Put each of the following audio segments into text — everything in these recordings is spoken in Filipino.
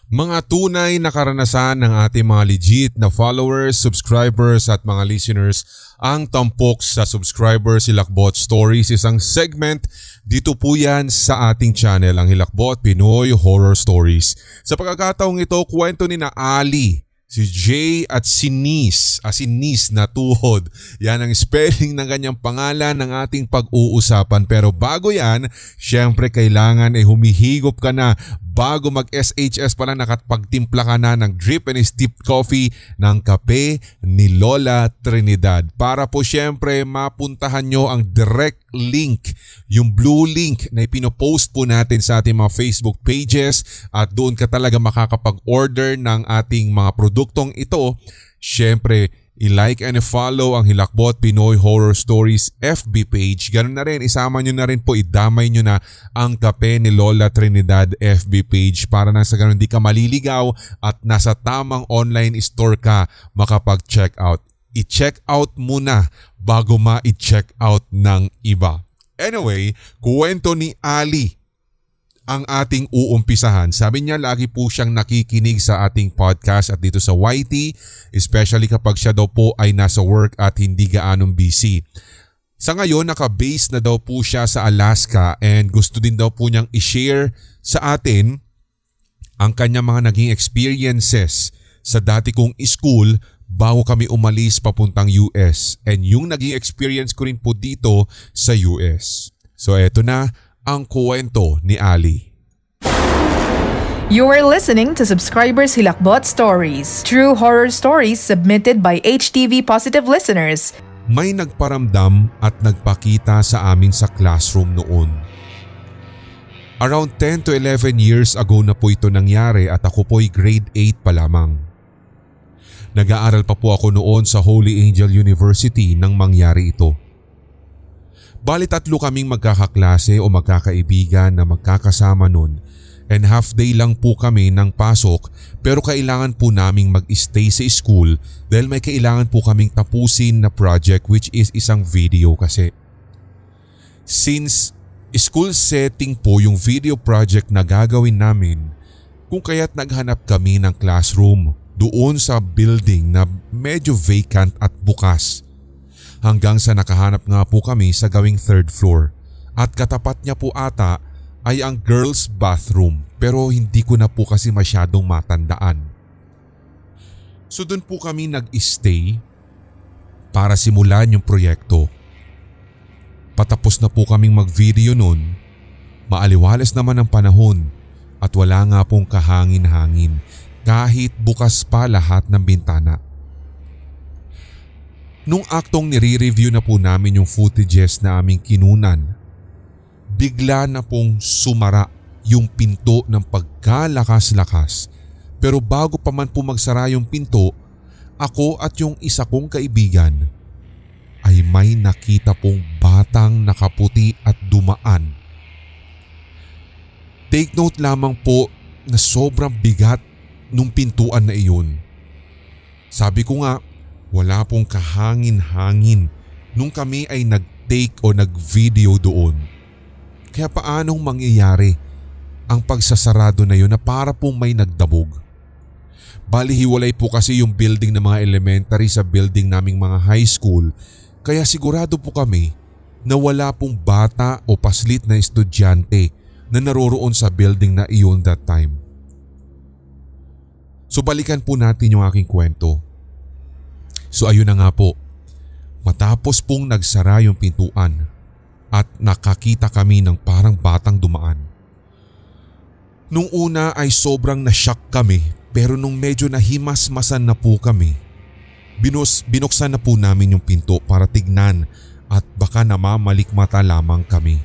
Mga tunay na karanasan ng ating mga legit na followers, subscribers at mga listeners ang tampok sa Subscribers Hilakbot Stories, isang segment dito po yan sa ating channel, ang Hilakbot Pinoy Horror Stories. Sa pagkakataong ito, kwento ni na Ali, si Jay at si Nis, Nis na tuhod. Yan ang spelling ng kanyang pangalan ng ating pag-uusapan. Pero bago yan, syempre kailangan ay humihigop ka na bago mag-SHS pala nakapagtimpla ka na ng drip and steep coffee ng kape ni Lola Trinidad. Para po syempre mapuntahan nyo ang direct link, yung blue link na ipinopost po natin sa ating mga Facebook pages at doon ka talaga makakapag-order ng ating mga produktong ito. Syempre, i-like and follow ang Hilakbot Pinoy Horror Stories FB page. Ganun na rin, isama nyo na rin po, idamay nyo na ang kape ni Lola Trinidad FB page para nang sa ganun di ka maliligaw at nasa tamang online store ka makapag-check out. I-check out muna bago ma-check out ng iba. Anyway, kwento ni Ali ang ating uumpisahan. Sabi niya lagi po siyang nakikinig sa ating podcast at dito sa YT, especially kapag siya daw po ay nasa work at hindi gaanong busy. Sa ngayon, naka-base na daw po siya sa Alaska and gusto din daw po niyang i-share sa atin ang kanyang mga naging experiences sa dati kong school bago kami umalis papuntang US, and yung naging experience ko rin po dito sa US. So eto na ang kwento ni Ali. You are listening to Subscribers Hilakbot Stories, true horror stories submitted by HTV Positive listeners. May nagparamdam at nagpakita sa amin sa classroom noon. Around 10 to 11 years ago na po ito nangyari at ako po'y grade 8 pa lamang. Nag-aaral pa po ako noon sa Holy Angel University nang mangyari ito. Bali 3 kaming magkakaklase o magkakaibigan na magkakasama nun, and half day lang po kami ng pasok, pero kailangan po naming mag-stay sa school dahil may kailangan po kaming tapusin na project, which is isang video kasi. Since school setting po yung video project na gagawin namin, kung kaya't naghanap kami ng classroom doon sa building na medyo vacant at bukas. Hanggang sa nakahanap nga po kami sa gawing 3rd floor at katapat niya po ata ay ang girls bathroom, pero hindi ko na po kasi masyadong matandaan. So doon po kami nag-stay para simulan yung proyekto. Patapos na po kaming mag-video noon, maaliwalas naman ang panahon at wala nga pong kahangin-hangin kahit bukas pa lahat ng bintana. Nung aktong nire-review na po namin yung footages na aming kinunan, bigla na pong sumara yung pinto ng pagkalakas-lakas. Pero bago pa man po magsara yung pinto, ako at yung isa kong kaibigan ay may nakita pong batang nakaputi at dumaan. Take note lamang po na sobrang bigat nung pintuan na iyon. Sabi ko nga, wala pong kahangin-hangin nung kami ay nag-take o nag-video doon. Kaya paanong mangyayari ang pagsasarado na yun na para pong may nagdabog? Bali hiwalay po kasi yung building ng mga elementary sa building naming mga high school, kaya sigurado po kami na wala pong bata o paslit na estudyante na naroroon sa building na iyon that time. So balikan po natin yung aking kwento. So ayun na nga po, matapos pong nagsara yung pintuan at nakakita kami ng parang batang dumaan. Nung una ay sobrang na-shock kami, pero nung medyo nahimasmasan na po kami, binuksan na po namin yung pinto para tignan at baka namamalikmata lamang kami.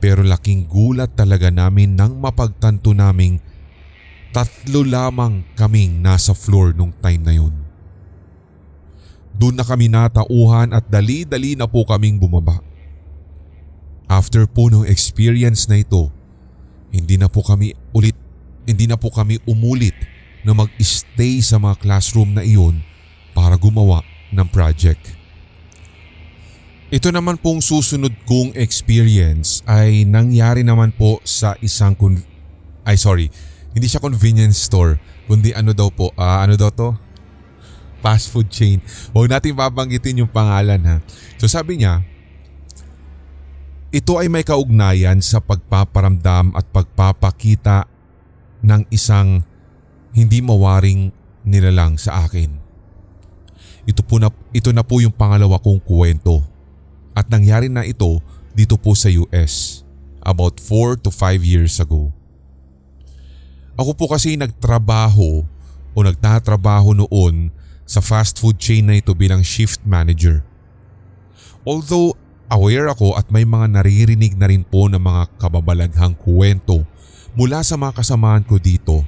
Pero laking gulat talaga namin nang mapagtanto naming 3 lamang kaming nasa floor nung time na yun. Doon na kami natauhan at dali-dali na po kaming bumaba. After po ng experience na ito, hindi na po kami umulit na mag-stay sa mga classroom na iyon para gumawa ng project. Ito naman pong susunod kong experience ay nangyari naman po sa Hindi siya convenience store, kundi ano daw to? Fast food chain. Huwag natin babanggitin yung pangalan ha. So sabi niya, ito ay may kaugnayan sa pagpaparamdam at pagpapakita ng isang hindi mawaring nilalang sa akin. Ito na po yung pangalawa kong kwento. At nangyari na ito dito po sa US about 4 to 5 years ago. Ako po kasi nagtatrabaho noon sa fast food chain na ito bilang shift manager. Although aware ako at may mga naririnig na rin po ng mga kababalaghang kwento mula sa mga kasamaan ko dito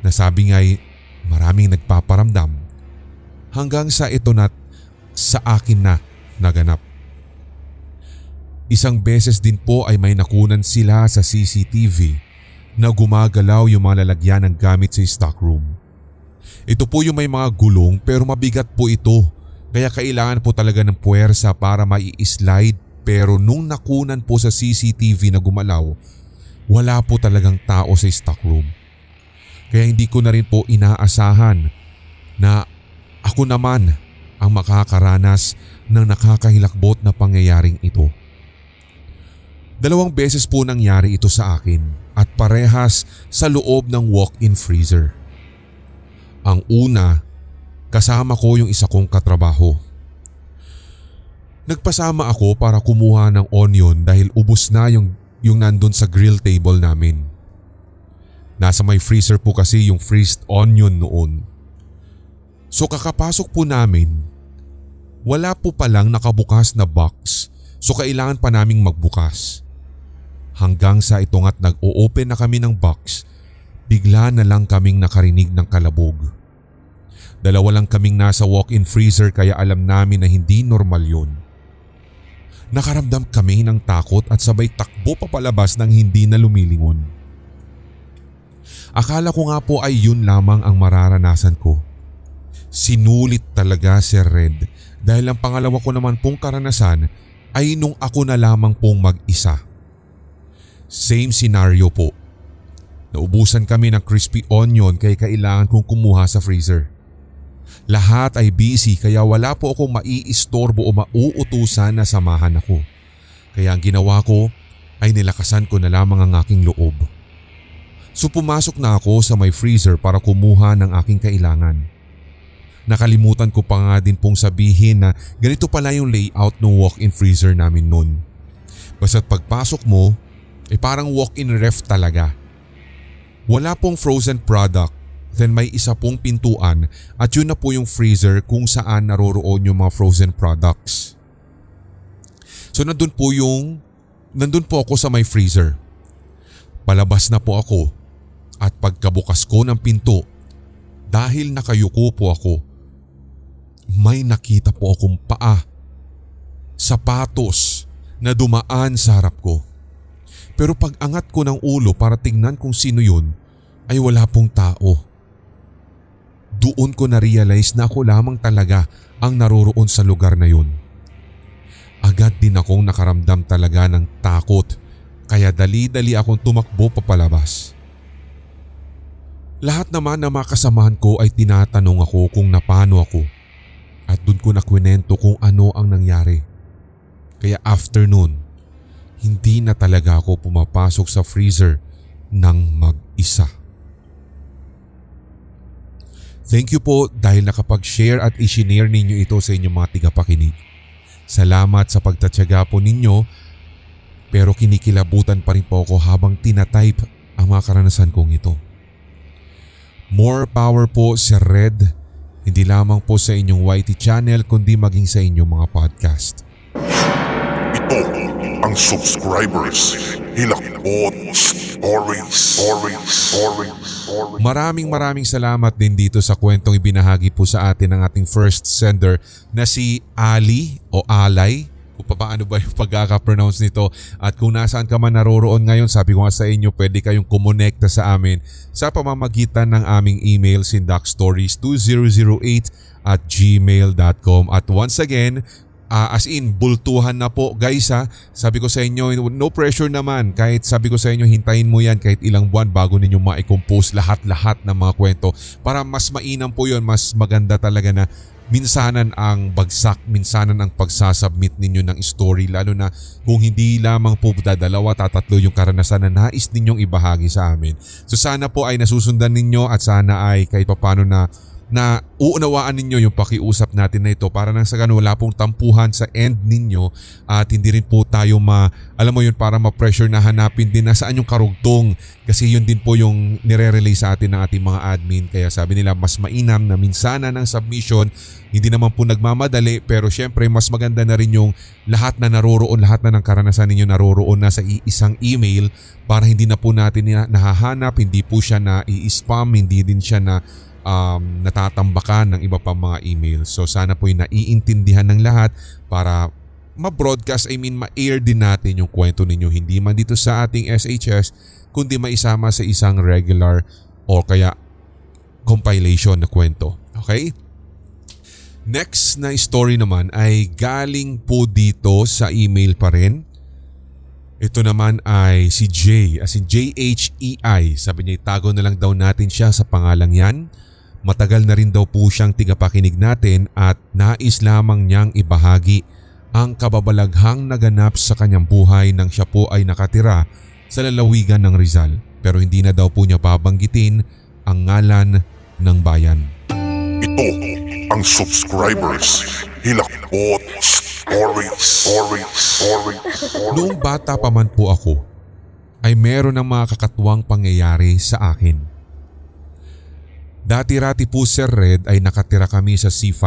na sabi nga'y maraming nagpaparamdam hanggang sa ito na sa akin na naganap. Isang beses din po ay may nakunan sila sa CCTV na gumagalaw yung mga lalagyan ng gamit sa stockroom. Ito po yung may mga gulong pero mabigat po ito kaya kailangan po talaga ng puwersa para mai-slide pero nung nakunan po sa CCTV na gumalaw, wala po talagang tao sa stockroom. Kaya hindi ko na rin po inaasahan na ako naman ang makakaranas ng nakakahilakbot na pangyayaring ito. 2 beses po nangyari ito sa akin at parehas sa loob ng walk-in freezer. Ang una, kasama ko yung isa kong katrabaho. Nagpasama ako para kumuha ng onion dahil ubos na yung nandun sa grill table namin. Nasa may freezer po kasi yung freezed onion noon. So kakapasok po namin, wala po palang nakabukas na box so kailangan pa naming magbukas. Hanggang sa ito nga't nag-o-open na kami ng box, bigla na lang kaming nakarinig ng kalabog. 2 lang kaming nasa walk-in freezer kaya alam namin na hindi normal yun. Nakaramdam kami ng takot at sabay takbo papalabas ng hindi na lumilingon. Akala ko nga po ay yun lamang ang mararanasan ko. Sinulit talaga si Red dahil ang pangalawa ko naman pong karanasan ay nung ako na lamang pong mag-isa. Same scenario po. Naubusan kami ng crispy onion kaya kailangan kong kumuha sa freezer. Lahat ay busy kaya wala po akong maiistorbo o mauutusan na samahan ako. Kaya ang ginawa ko ay nilakasan ko na lamang ang aking loob. So pumasok na ako sa may freezer para kumuha ng aking kailangan. Nakalimutan ko pa nga din pong sabihin na ganito pala yung layout ng walk-in freezer namin noon. Basta't pagpasok mo, parang walk-in ref talaga. Wala pong frozen product, then may isa pong pintuan at yun na po yung freezer kung saan naroroon yung mga frozen products. So nandun po ako sa may freezer. Palabas na po ako at pagkabukas ko ng pinto, dahil nakayuko po ako, may nakita po akong paa, sapatos na dumaan sa harap ko. Pero pag angat ko ng ulo para tingnan kung sino yun, ay wala pong tao. Doon ko na-realize na ako lamang talaga ang naroroon sa lugar na yun. Agad din akong nakaramdam talaga ng takot kaya dali-dali akong tumakbo papalabas. Lahat naman ng mga kasamahan ko ay tinatanong ako kung napano ako at doon ko nakwento kung ano ang nangyari. Kaya after nun, hindi na talaga ako pumapasok sa freezer ng mag-isa. Thank you po dahil nakapag-share at i-share ninyo ito sa inyong mga tigapakinig. Salamat sa pagtatyaga po ninyo pero kinikilabutan pa rin po ako habang tinatype ang mga karanasan kong ito. More power po Sir Red, hindi lamang po sa inyong YT channel kundi maging sa inyong mga podcast. Ito ang Subscribers Hilakbot Stories. Maraming salamat din dito sa kwentong ibinahagi po sa atin ng ating first sender na si Ali o Alay. Kung paano ba yung pagkaka-pronounce nito at kung nasaan ka man naroroon ngayon, sabi ko nga sa inyo pwede kayong kumonekta sa amin sa pamamagitan ng aming email sindakstories2008@gmail.com at once again As in, bultuhan na po guys ha. Sabi ko sa inyo, no pressure naman. Kahit sabi ko sa inyo, hintayin mo yan kahit ilang buwan bago ninyo ma-compose lahat-lahat ng mga kwento. Para mas mainam po yun, mas maganda talaga na minsanan ang bagsak, minsanan ang pagsasubmit ninyo ng story. Lalo na kung hindi lamang po dalawa, tatatlo yung karanasan na nais ninyong ibahagi sa amin. So sana po ay nasusundan ninyo at sana ay kahit paano na uunawaan ninyo yung pakiusap natin na ito para nang sa ganun wala pong tampuhan sa end ninyo at hindi rin po tayo alam mo yun, para ma-pressure na hanapin din na saan yung karugtong, kasi yun din po yung nire-relay sa atin ng ating mga admin. Kaya sabi nila mas mainam na minsanan ng submission, hindi naman po nagmamadali, pero syempre mas maganda na rin yung lahat na naroroon, lahat na ng karanasan ninyo naroroon na sa isang email para hindi na po natin nahahanap, hindi po siya na i-spam, hindi din siya na natatambakan ng iba pang mga email. So sana po yung naiintindihan ng lahat para ma-broadcast, ma-air din natin yung kwento ninyo. Hindi man dito sa ating SHS, kundi maisama sa isang regular o kaya compilation na kwento. Okay? Next na story naman ay galing po dito sa email pa rin. Ito naman ay si Jay, as in JHEI. Sabi niya itago na lang daw natin siya sa pangalang yan. Matagal na rin daw po siyang tigapakinig natin at nais lamang niyang ibahagi ang kababalaghang naganap sa kanyang buhay nang siya po ay nakatira sa lalawigan ng Rizal. Pero hindi na daw po niya babanggitin ang ngalan ng bayan. Ito ang Subscribers Hilakbot Stories. Noong bata pa man po ako, ay meron ng mga kakatuwang pangyayari sa akin. Dati-rati po Sir Red ay nakatira kami sa C5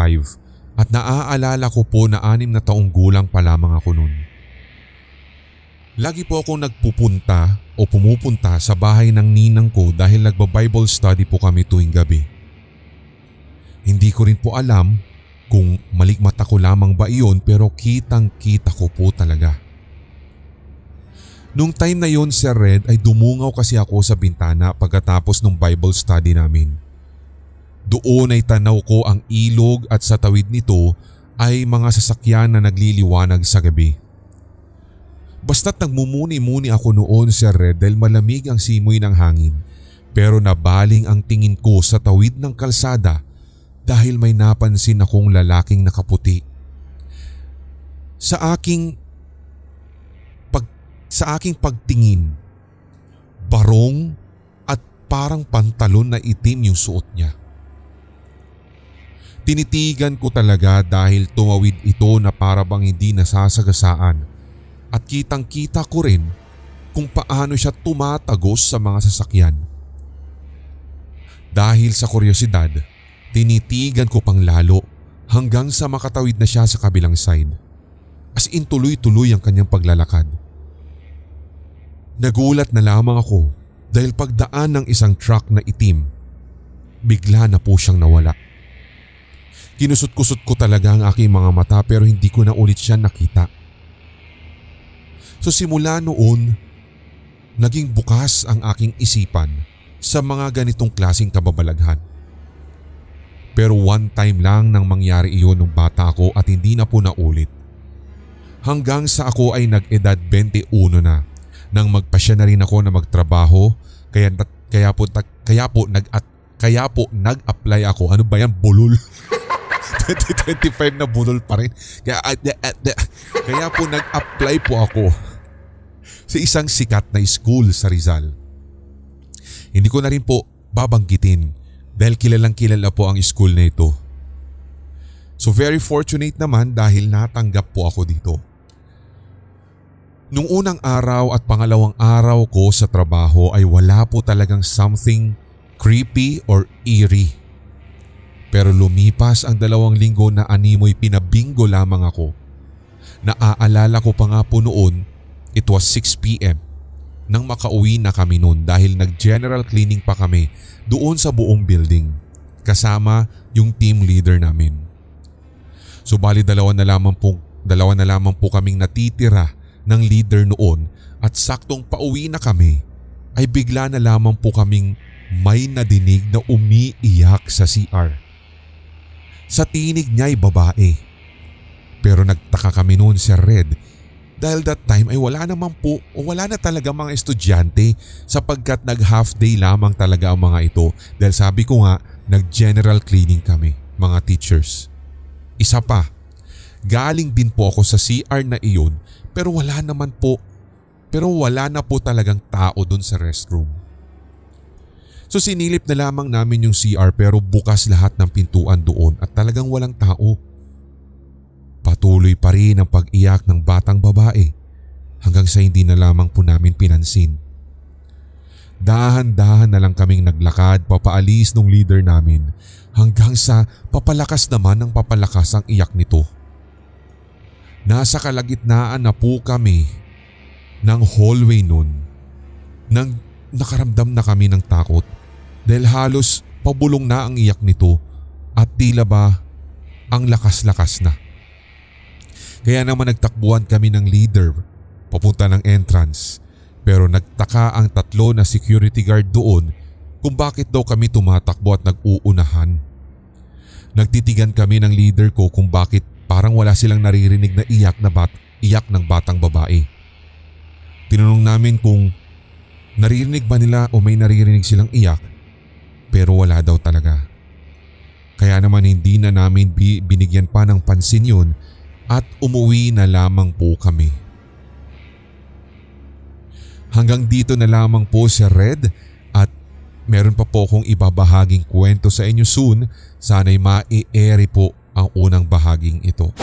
at naaalala ko po na 6 na taong gulang pa lamang ako noon. Lagi po akong nagpupunta o pumupunta sa bahay ng ninang ko dahil nagba-Bible study po kami tuwing gabi. Hindi ko rin po alam kung malikmata ko lamang ba iyon, pero kitang-kita ko po talaga. Nung time na yon Sir Red ay dumungaw kasi ako sa bintana pagkatapos ng Bible study namin. Doon ay tanaw ko ang ilog at sa tawid nito ay mga sasakyan na nagliliwanag sa gabi. Basta't nagmumuni-muni ako noon Sir Red dahil malamig ang simoy ng hangin, pero nabaling ang tingin ko sa tawid ng kalsada dahil may napansin akong lalaking nakaputi. Sa aking pagtingin, barong at parang pantalon na itim yung suot niya. Tinitigan ko talaga dahil tumawid ito na para bang hindi nasasagasaan at kitang-kita ko rin kung paano siya tumatagos sa mga sasakyan. Dahil sa kuryosidad, tinitigan ko pang lalo hanggang sa makatawid na siya sa kabilang side. As in tuloy-tuloy ang kanyang paglalakad. Nagulat na lamang ako dahil pagdaan ng isang truck na itim, bigla na po siyang nawala. Kinusot-kusot ko talaga ang aking mga mata pero hindi ko na ulit siya nakita. So simula noon, naging bukas ang aking isipan sa mga ganitong klaseng kababalaghan. Pero one time lang nang mangyari iyon nung bata ako at hindi na po naulit. Hanggang sa ako ay nag-edad 21 na nang magpasya na rin ako na magtrabaho kaya po nag-apply ako. Ano ba yan? Bulol. 2025 na bulol pa rin. Kaya po nag-apply po ako sa isang sikat na school sa Rizal. Hindi ko na rin po babanggitin dahil kilalang kilala po ang school na ito. So very fortunate naman dahil natanggap po ako dito. Nung unang araw at pangalawang araw ko sa trabaho ay wala po talagang something creepy or eerie. Pero lumipas ang 2 linggo na animoy pinabingo lamang ako. Naaalala ko pa nga po noon, it was 6 PM nang makauwi na kami noon dahil nag-general cleaning pa kami doon sa buong building kasama yung team leader namin. So bali dalawa na lamang po kaming natitira ng leader noon at saktong pauwi na kami ay bigla na lamang po kaming may nadinig na umiiyak sa CR. Sa tinig niya ay babae. Pero nagtaka kami noon, Sir Red, dahil that time ay wala naman po o wala na talaga mga estudyante sapagkat nag-half day lamang talaga ang mga ito dahil sabi ko nga nag-general cleaning kami, mga teachers. Isa pa, galing din po ako sa CR na iyon pero wala na po talagang tao dun sa restroom. So sinilip na lamang namin yung CR pero bukas lahat ng pintuan doon at talagang walang tao. Patuloy pa rin ang pag-iyak ng batang babae hanggang sa hindi na lamang po namin pinansin. Dahan-dahan na lang kaming naglakad papaalis ng leader namin hanggang sa papalakas naman ng papalakas ang iyak nito. Nasa kalagitnaan na po kami ng hallway nun nang nakaramdam na kami ng takot dahil halos pabulong na ang iyak nito at tila ba ang lakas-lakas na. Kaya naman nagtakbuhan kami ng leader papunta ng entrance pero nagtaka ang 3 na security guard doon kung bakit daw kami tumatakbo at nag-uunahan. Nagtitigan kami ng leader ko kung bakit parang wala silang naririnig na iyak ng batang babae. Tinanong namin kung naririnig ba nila o may naririnig silang iyak pero wala daw talaga. Kaya naman hindi na namin binigyan pa ng pansin yun at umuwi na lamang po kami. Hanggang dito na lamang po, Sir Red, at meron pa po akong ibabahaging kwento sa inyo soon. Sana'y mai-airy po ang unang bahaging ito.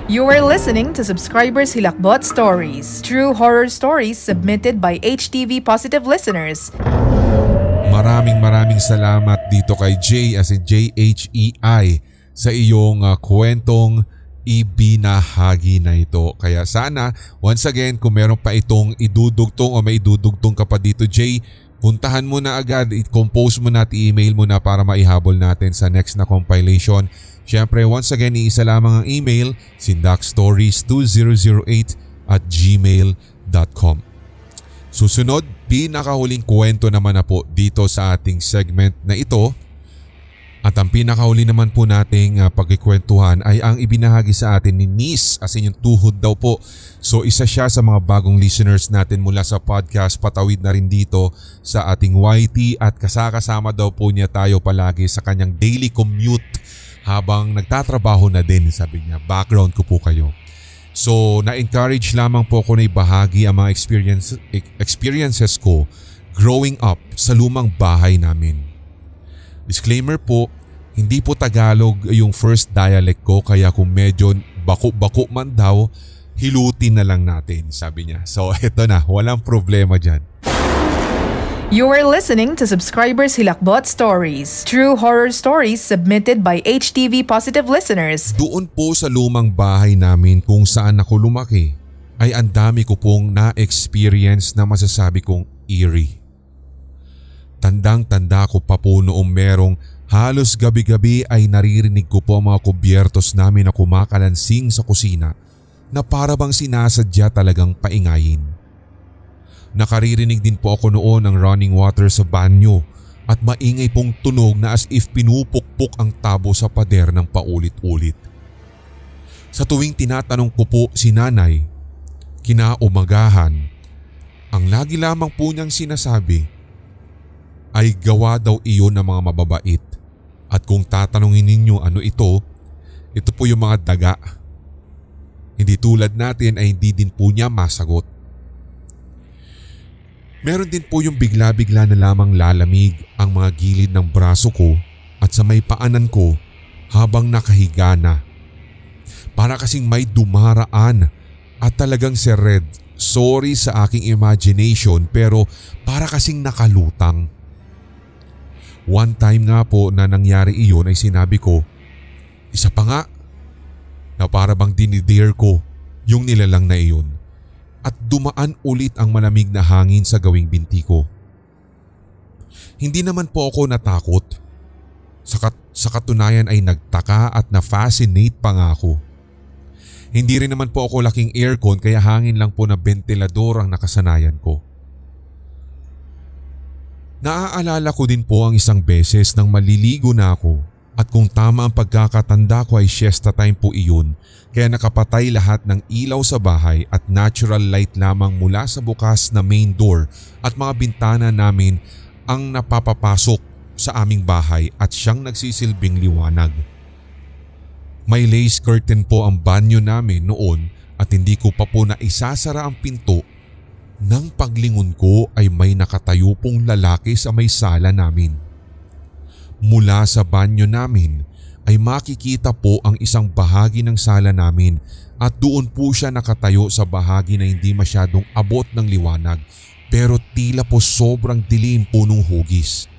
You are listening to Subscribers Hilakbot Stories, true horror stories submitted by HTV Positive listeners. Maraming salamat dito kay Jay as in JHEI sa iyong kwentong ibinahagi na ito. Kaya sana once again kung meron pa itong idudugtong o may idudugtong ka pa dito, Jay, puntahan mo na agad, i-compose mo na at i-email mo na para maihabol natin sa next na compilation. Syempre once again iisa lamang ang email, sindakstories2008@gmail.com. Susunod, pinakahuling kwento naman na po dito sa ating segment na ito. At ang pinakahuli naman po nating pagkikwentuhan ay ang ibinahagi sa atin ni Nis, as in yung tuhod daw po. So isa siya sa mga bagong listeners natin mula sa podcast, patawid na rin dito sa ating YT at kasama daw po niya tayo palagi sa kanyang daily commute habang nagtatrabaho na din, sabi niya. Background ko po kayo. So na-encourage lamang po ako na ibahagi ang mga experiences ko growing up sa lumang bahay namin. Disclaimer po, hindi po Tagalog yung first dialect ko kaya kung medyo bako-bako man daw, hilutin na lang natin, sabi niya. So eto na, walang problema dyan. You are listening to Subscribers Hilakbot Stories, true horror stories submitted by HTV Positive listeners. Doon po sa lumang bahay namin kung saan ako lumaki, ay ang dami ko pong na-experience na masasabi kong eerie. Tandang-tanda ko pa po noong merong halos gabi-gabi ay naririnig ko po ang mga kubyertos namin na kumakalansing sa kusina na para bang sinasadya talagang paingayin. Nakaririnig din po ako noon ng running water sa banyo at maingay pong tunog na as if pinupukpok ang tabo sa pader ng paulit-ulit. Sa tuwing tinatanong ko po si nanay, kinaumagahan, ang lagi lamang po niyang sinasabi ay gawa daw iyon ng mga mababait. At kung tatanungin ninyo ano ito po yung mga daga. Hindi tulad natin ay hindi din po niya masagot. Meron din po yung bigla-bigla na lamang lalamig ang mga gilid ng braso ko at sa may paanan ko habang nakahiga na. Para kasing may dumaraan at talagang Sir Red, sorry sa aking imagination pero para kasing nakalutang. One time nga po na nangyari iyon ay sinabi ko, isa pa nga, na para bang dinidare ko yung nilalang na iyon at dumaan ulit ang malamig na hangin sa gawing binti ko. Hindi naman po ako natakot. Sa katunayan ay nagtaka at na-fascinate pa nga ako. Hindi rin naman po ako laking aircon kaya hangin lang po na ventilador ang nakasanayan ko. Naaalala ko din po ang isang beses nang maliligo na ako At kung tama ang pagkakatanda ko ay siesta time po iyon, kaya nakapatay lahat ng ilaw sa bahay at natural light lamang mula sa bukas na main door at mga bintana namin ang napapapasok sa aming bahay at siyang nagsisilbing liwanag. May lace curtain po ang banyo namin noon at hindi ko pa po naisasara ang pinto. Nang paglingon ko ay may nakatayo pong lalaki sa may sala namin. Mula sa banyo namin ay makikita po ang isang bahagi ng sala namin at doon po siya nakatayo sa bahagi na hindi masyadong abot ng liwanag pero tila po sobrang dilim po nung hugis.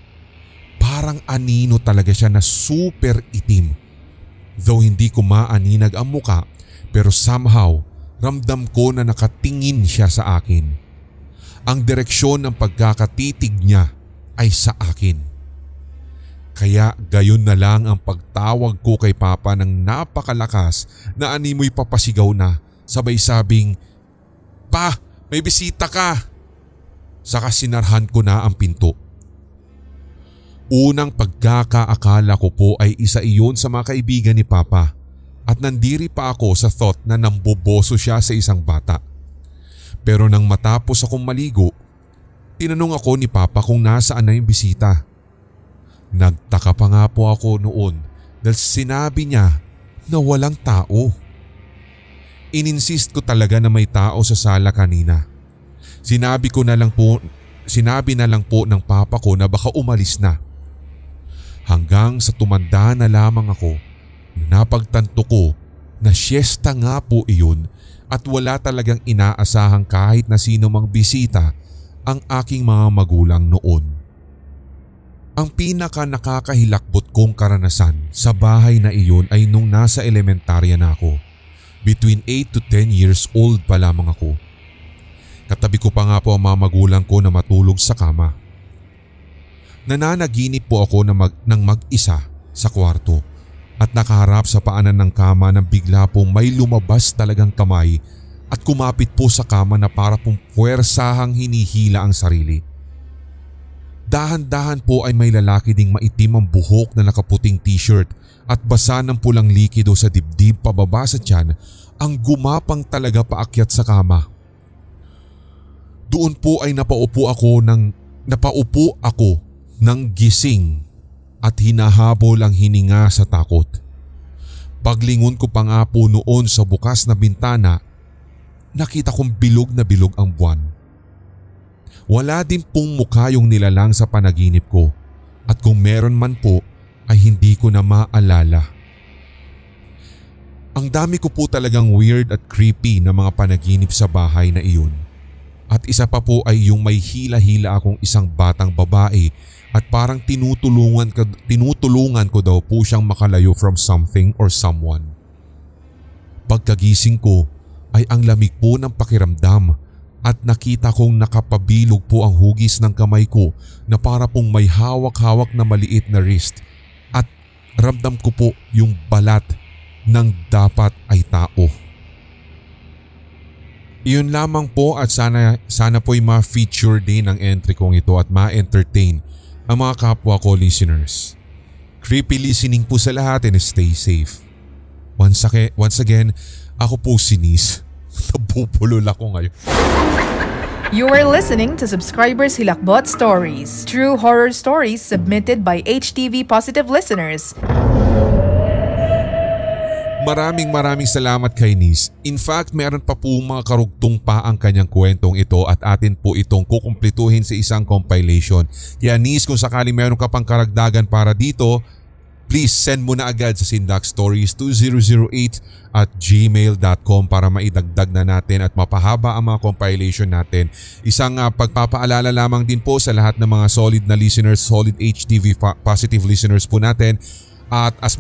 Parang anino talaga siya na super itim. Though hindi ko maaninag ang muka pero somehow ramdam ko na nakatingin siya sa akin. Ang direksyon ng pagkakatitig niya ay sa akin. Kaya gayon na lang ang pagtawag ko kay Papa ng napakalakas na animoy papasigaw na sabay sabing, "Pa, may bisita ka!" Saka sinarhan ko na ang pinto. Unang pagkakaakala ko po ay isa iyon sa mga kaibigan ni Papa at nandiri pa ako sa thought na namboboso siya sa isang bata. Pero nang matapos akong maligo, tinanong ako ni Papa kung nasaan na yung bisita. Nagtaka pa nga po ako noon dahil sinabi niya na walang tao. Ininsist ko talaga na may tao sa sala kanina. Sinabi na lang po ng Papa ko na baka umalis na. Hanggang sa tumanda na lamang ako, napagtanto ko na siesta nga po iyon at wala talagang inaasahang kahit na sino mang bisita ang aking mga magulang noon. Ang pinaka nakakahilakbot kong karanasan sa bahay na iyon ay nung nasa elementarya na ako. Between 8 to 10 years old pa lamang ako. Katabi ko pa nga po ang mga magulang ko na matulog sa kama. Nananaginip po ako ng mag-isa sa kwarto at nakaharap sa paanan ng kama nang bigla pong may lumabas talagang kamay at kumapit po sa kama na para pong puwersahang hinihila ang sarili. Dahan-dahan po ay may lalaki ding maitim ang buhok na nakaputing t-shirt at basa ng pulang likido sa dibdib pababa sa tiyan ang gumapang talaga paakyat sa kama. Doon po ay napaupo ako ng gising at hinahabol ang hininga sa takot. Paglingon ko pa nga po noon sa bukas na bintana, nakita kong bilog na bilog ang buwan. Wala din pong mukha yung nilalang sa panaginip ko at kung meron man po ay hindi ko na maalala. Ang dami ko po talagang weird at creepy na mga panaginip sa bahay na iyon. At isa pa po ay yung may hila-hila akong isang batang babae at parang tinutulungan ko daw po siyang makalayo from something or someone. Pagkagising ko ay ang lamig po ng pakiramdam at nakita kong nakapabilog po ang hugis ng kamay ko na para pong may hawak-hawak na maliit na wrist at ramdam ko po yung balat ng dapat ay tao. Iyon lamang po at sana po'y ma-feature din ang entry kong ito at ma-entertain ang mga kapwa ko listeners. Creepy listening po sa lahat and stay safe. Once again, ako po si Nis. Nabubulol ako ngayon. You are listening to Subscribers Hilakbot Stories, true horror stories submitted by HTV Positive listeners. Maraming salamat kay Nis. In fact, meron pa po mga karugtong pa ang kanyang kwentong ito at atin po itong kukumplituhin sa isang compilation. Kaya Nis, kung sakali meron ka pang karagdagan para dito, please send mo na agad sa sindakstories2008@gmail.com para maidagdag na natin at mapahaba ang mga compilation natin. Isang pagpapaalala lamang din po sa lahat ng mga solid na listeners, solid HTV positive listeners po natin. At as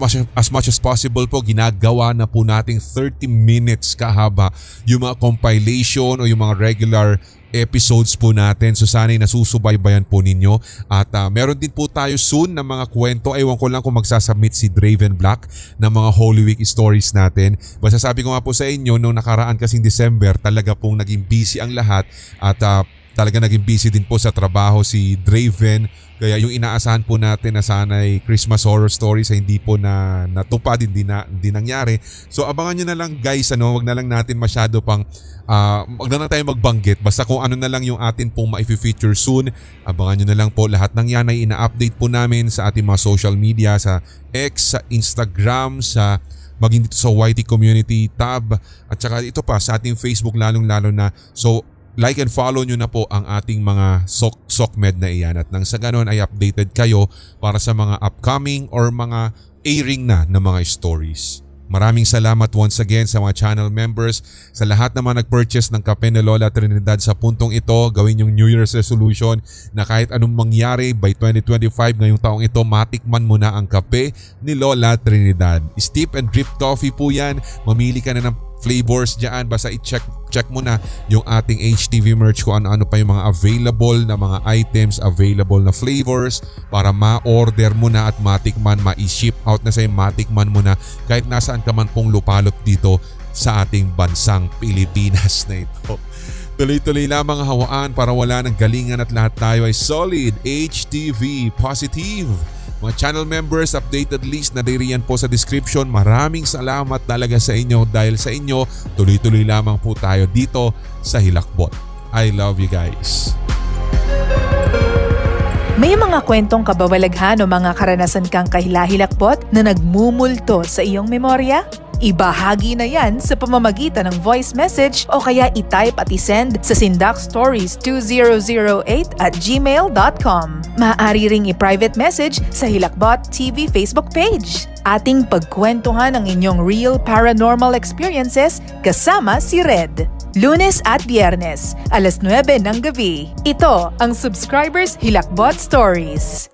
much as possible po, ginagawa na po nating 30 minutes kahaba yung mga compilation o yung mga regular episodes po natin. So sana'y nasusubaybayan po ninyo. At meron din po tayo soon ng mga kwento. Ewan ko lang kung magsasubmit si Draven Black ng mga Holy Week stories natin. Basta sabi ko nga po sa inyo, nung nakaraan kasing December, talaga pong naging busy ang lahat. At talaga naging busy din po sa trabaho si Draven. Kaya yung inaasahan po natin na sana'y Christmas horror stories ay hindi po natupad, hindi nangyari. So abangan nyo na lang guys, wag na lang natin masyado pang wag na lang tayo magbanggit. Basta kung ano na lang yung atin pong ma-feature soon, abangan nyo na lang po. Lahat ng yan ay ina-update po namin sa ating mga social media, sa X, sa Instagram, sa maging dito sa YT Community tab, at saka ito pa sa ating Facebook lalong-lalo na. So like and follow nyo na po ang ating mga SOCMED na iyan, at nang sa ganon ay updated kayo para sa mga upcoming or mga airing na mga stories. Maraming salamat once again sa mga channel members, sa lahat naman nag-purchase ng kape ni Lola Trinidad sa puntong ito. Gawin yung New Year's resolution na kahit anong mangyari by 2025 ngayong taong ito, matikman mo na ang kape ni Lola Trinidad. Steep and drip coffee po yan. Mamili ka na ng flavors dyan. Basta i-check mo na yung ating HTV merch kung ano-ano pa yung mga available na mga items, available na flavors para ma-order mo na at matikman, ma-ship out na sa'yo, matikman mo na kahit nasaan ka man pong lupalop dito sa ating bansang Pilipinas na ito. Tuloy-tuloy lamang hawaan para wala ng galingan at lahat tayo ay solid HTV positive. Mga channel members, updated list na diriyan po sa description. Maraming salamat talaga sa inyo, dahil sa inyo tuloy-tuloy lamang po tayo dito sa Hilakbot. I love you guys. May mga kwentong kababalaghan o mga karanasan kang kahilahilakbot na nagmumulto sa iyong memorya? Ibahagi na yan sa pamamagitan ng voice message o kaya i-type at i-send sa sindakstories2008@gmail.com. Maaari ring i-private message sa Hilakbot TV Facebook page. Ating pagkwentuhan ang inyong real paranormal experiences kasama si Red. Lunes at Biyernes, 9:00 ng gabi. Ito ang Subscribers Hilakbot Stories.